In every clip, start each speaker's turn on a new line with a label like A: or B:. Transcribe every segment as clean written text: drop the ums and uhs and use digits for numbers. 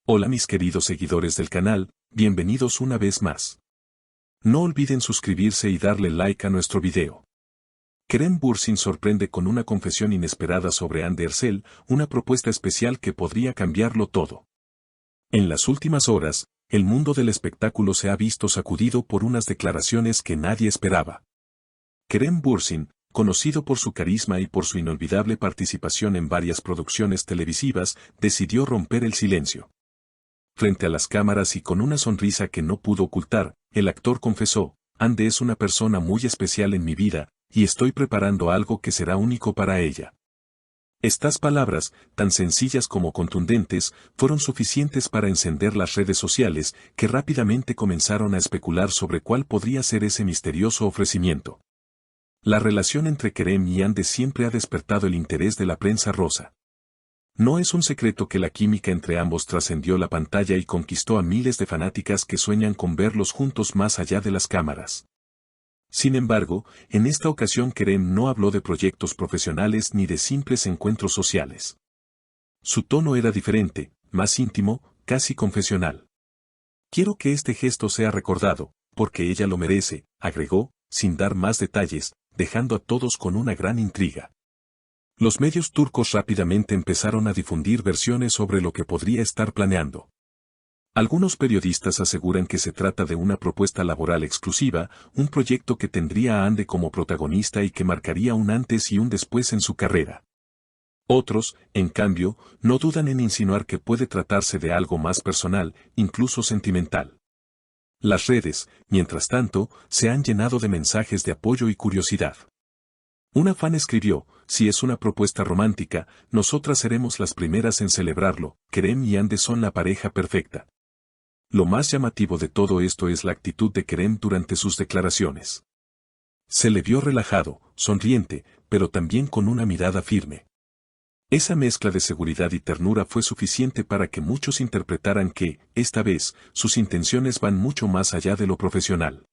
A: Hola mis queridos seguidores del canal, bienvenidos una vez más. No olviden suscribirse y darle like a nuestro video. Kerem Bürsin sorprende con una confesión inesperada sobre Hande Erçel, una propuesta especial que podría cambiarlo todo. En las últimas horas, el mundo del espectáculo se ha visto sacudido por unas declaraciones que nadie esperaba. Kerem Bürsin, conocido por su carisma y por su inolvidable participación en varias producciones televisivas, decidió romper el silencio. Frente a las cámaras y con una sonrisa que no pudo ocultar, el actor confesó: Hande es una persona muy especial en mi vida, y estoy preparando algo que será único para ella. Estas palabras, tan sencillas como contundentes, fueron suficientes para encender las redes sociales, que rápidamente comenzaron a especular sobre cuál podría ser ese misterioso ofrecimiento. La relación entre Kerem y Hande siempre ha despertado el interés de la prensa rosa. No es un secreto que la química entre ambos trascendió la pantalla y conquistó a miles de fanáticas que sueñan con verlos juntos más allá de las cámaras. Sin embargo, en esta ocasión Kerem no habló de proyectos profesionales ni de simples encuentros sociales. Su tono era diferente, más íntimo, casi confesional. Quiero que este gesto sea recordado, porque ella lo merece, agregó, sin dar más detalles, dejando a todos con una gran intriga. Los medios turcos rápidamente empezaron a difundir versiones sobre lo que podría estar planeando. Algunos periodistas aseguran que se trata de una propuesta laboral exclusiva, un proyecto que tendría a Hande como protagonista y que marcaría un antes y un después en su carrera. Otros, en cambio, no dudan en insinuar que puede tratarse de algo más personal, incluso sentimental. Las redes, mientras tanto, se han llenado de mensajes de apoyo y curiosidad. Una fan escribió: si es una propuesta romántica, nosotras seremos las primeras en celebrarlo. Kerem y Hande son la pareja perfecta. Lo más llamativo de todo esto es la actitud de Kerem durante sus declaraciones. Se le vio relajado, sonriente, pero también con una mirada firme. Esa mezcla de seguridad y ternura fue suficiente para que muchos interpretaran que, esta vez, sus intenciones van mucho más allá de lo profesional.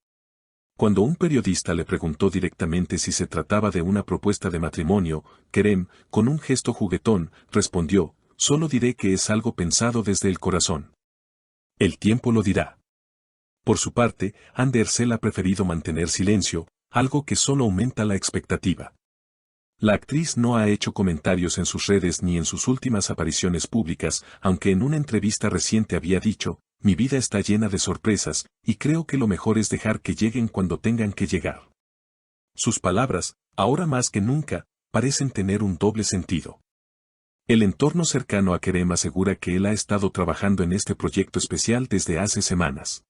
A: Cuando un periodista le preguntó directamente si se trataba de una propuesta de matrimonio, Kerem, con un gesto juguetón, respondió: solo diré que es algo pensado desde el corazón. El tiempo lo dirá. Por su parte, Hande Erçel ha preferido mantener silencio, algo que solo aumenta la expectativa. La actriz no ha hecho comentarios en sus redes ni en sus últimas apariciones públicas, aunque en una entrevista reciente había dicho: mi vida está llena de sorpresas, y creo que lo mejor es dejar que lleguen cuando tengan que llegar. Sus palabras, ahora más que nunca, parecen tener un doble sentido. El entorno cercano a Kerem asegura que él ha estado trabajando en este proyecto especial desde hace semanas.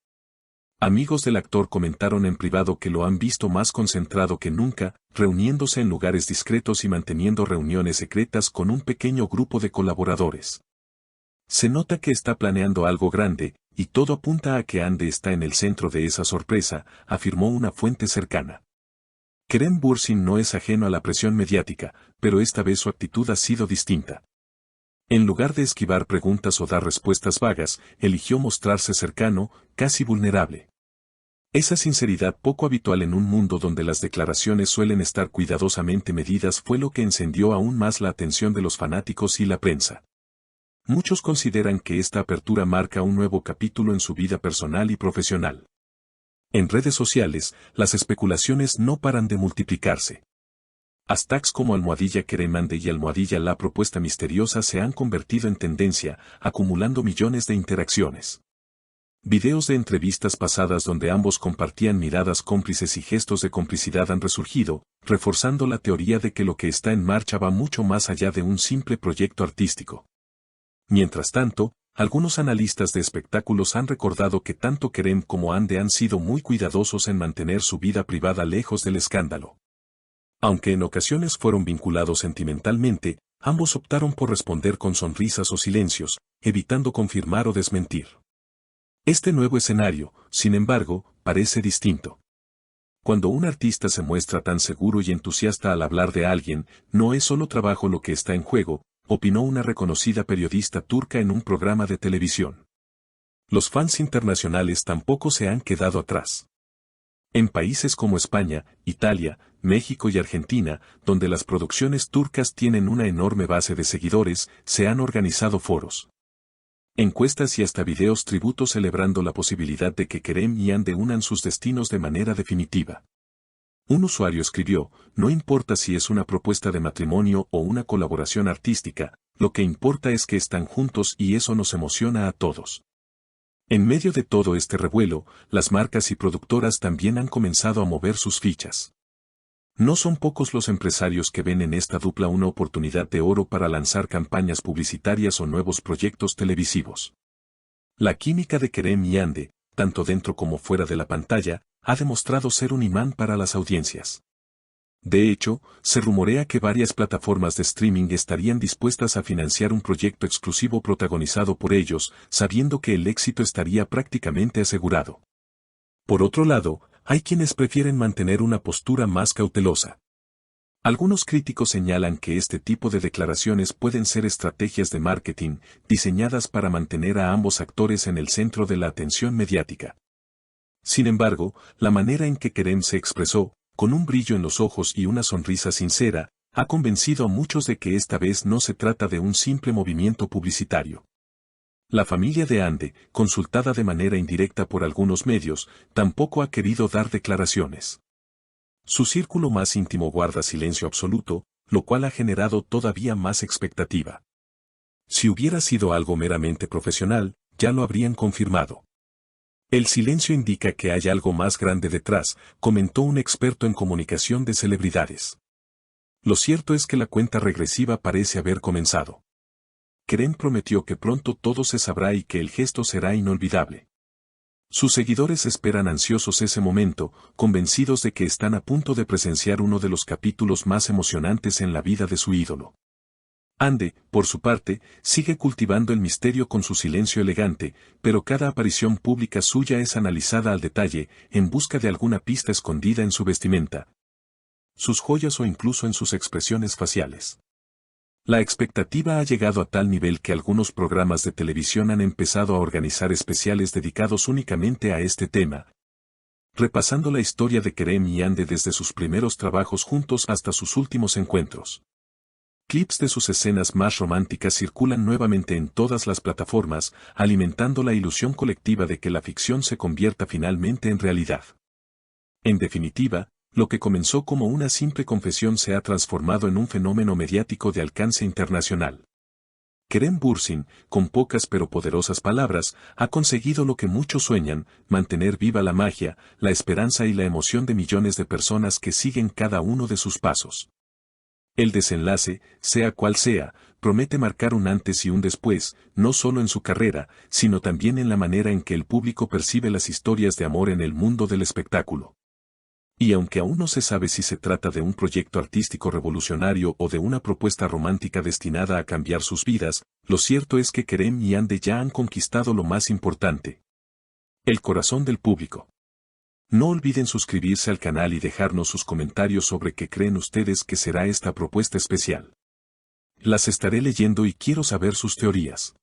A: Amigos del actor comentaron en privado que lo han visto más concentrado que nunca, reuniéndose en lugares discretos y manteniendo reuniones secretas con un pequeño grupo de colaboradores. Se nota que está planeando algo grande, y todo apunta a que Hande está en el centro de esa sorpresa, afirmó una fuente cercana. Kerem Bürsin no es ajeno a la presión mediática, pero esta vez su actitud ha sido distinta. En lugar de esquivar preguntas o dar respuestas vagas, eligió mostrarse cercano, casi vulnerable. Esa sinceridad poco habitual en un mundo donde las declaraciones suelen estar cuidadosamente medidas fue lo que encendió aún más la atención de los fanáticos y la prensa. Muchos consideran que esta apertura marca un nuevo capítulo en su vida personal y profesional. En redes sociales, las especulaciones no paran de multiplicarse. Hashtags como #Kerem Hande y #La propuesta misteriosa se han convertido en tendencia, acumulando millones de interacciones. Videos de entrevistas pasadas donde ambos compartían miradas cómplices y gestos de complicidad han resurgido, reforzando la teoría de que lo que está en marcha va mucho más allá de un simple proyecto artístico. Mientras tanto, algunos analistas de espectáculos han recordado que tanto Kerem como Hande han sido muy cuidadosos en mantener su vida privada lejos del escándalo. Aunque en ocasiones fueron vinculados sentimentalmente, ambos optaron por responder con sonrisas o silencios, evitando confirmar o desmentir. Este nuevo escenario, sin embargo, parece distinto. Cuando un artista se muestra tan seguro y entusiasta al hablar de alguien, no es solo trabajo lo que está en juego, opinó una reconocida periodista turca en un programa de televisión. Los fans internacionales tampoco se han quedado atrás. En países como España, Italia, México y Argentina, donde las producciones turcas tienen una enorme base de seguidores, se han organizado foros. Encuestas y hasta videos tributo celebrando la posibilidad de que Kerem y Ande unan sus destinos de manera definitiva. Un usuario escribió, no importa si es una propuesta de matrimonio o una colaboración artística, lo que importa es que están juntos y eso nos emociona a todos. En medio de todo este revuelo, las marcas y productoras también han comenzado a mover sus fichas. No son pocos los empresarios que ven en esta dupla una oportunidad de oro para lanzar campañas publicitarias o nuevos proyectos televisivos. La química de Kerem y Ande, tanto dentro como fuera de la pantalla, ha demostrado ser un imán para las audiencias. De hecho, se rumorea que varias plataformas de streaming estarían dispuestas a financiar un proyecto exclusivo protagonizado por ellos, sabiendo que el éxito estaría prácticamente asegurado. Por otro lado, hay quienes prefieren mantener una postura más cautelosa. Algunos críticos señalan que este tipo de declaraciones pueden ser estrategias de marketing, diseñadas para mantener a ambos actores en el centro de la atención mediática. Sin embargo, la manera en que Kerem se expresó, con un brillo en los ojos y una sonrisa sincera, ha convencido a muchos de que esta vez no se trata de un simple movimiento publicitario. La familia de Ande, consultada de manera indirecta por algunos medios, tampoco ha querido dar declaraciones. Su círculo más íntimo guarda silencio absoluto, lo cual ha generado todavía más expectativa. Si hubiera sido algo meramente profesional, ya lo habrían confirmado. El silencio indica que hay algo más grande detrás, comentó un experto en comunicación de celebridades. Lo cierto es que la cuenta regresiva parece haber comenzado. Kerem prometió que pronto todo se sabrá y que el gesto será inolvidable. Sus seguidores esperan ansiosos ese momento, convencidos de que están a punto de presenciar uno de los capítulos más emocionantes en la vida de su ídolo. Ande, por su parte, sigue cultivando el misterio con su silencio elegante, pero cada aparición pública suya es analizada al detalle, en busca de alguna pista escondida en su vestimenta, sus joyas o incluso en sus expresiones faciales. La expectativa ha llegado a tal nivel que algunos programas de televisión han empezado a organizar especiales dedicados únicamente a este tema, repasando la historia de Kerem y Ande desde sus primeros trabajos juntos hasta sus últimos encuentros. Clips de sus escenas más románticas circulan nuevamente en todas las plataformas, alimentando la ilusión colectiva de que la ficción se convierta finalmente en realidad. En definitiva, lo que comenzó como una simple confesión se ha transformado en un fenómeno mediático de alcance internacional. Kerem Bürsin, con pocas pero poderosas palabras, ha conseguido lo que muchos sueñan, mantener viva la magia, la esperanza y la emoción de millones de personas que siguen cada uno de sus pasos. El desenlace, sea cual sea, promete marcar un antes y un después, no solo en su carrera, sino también en la manera en que el público percibe las historias de amor en el mundo del espectáculo. Y aunque aún no se sabe si se trata de un proyecto artístico revolucionario o de una propuesta romántica destinada a cambiar sus vidas, lo cierto es que Kerem y Ande ya han conquistado lo más importante: el corazón del público. No olviden suscribirse al canal y dejarnos sus comentarios sobre qué creen ustedes que será esta propuesta especial. Las estaré leyendo y quiero saber sus teorías.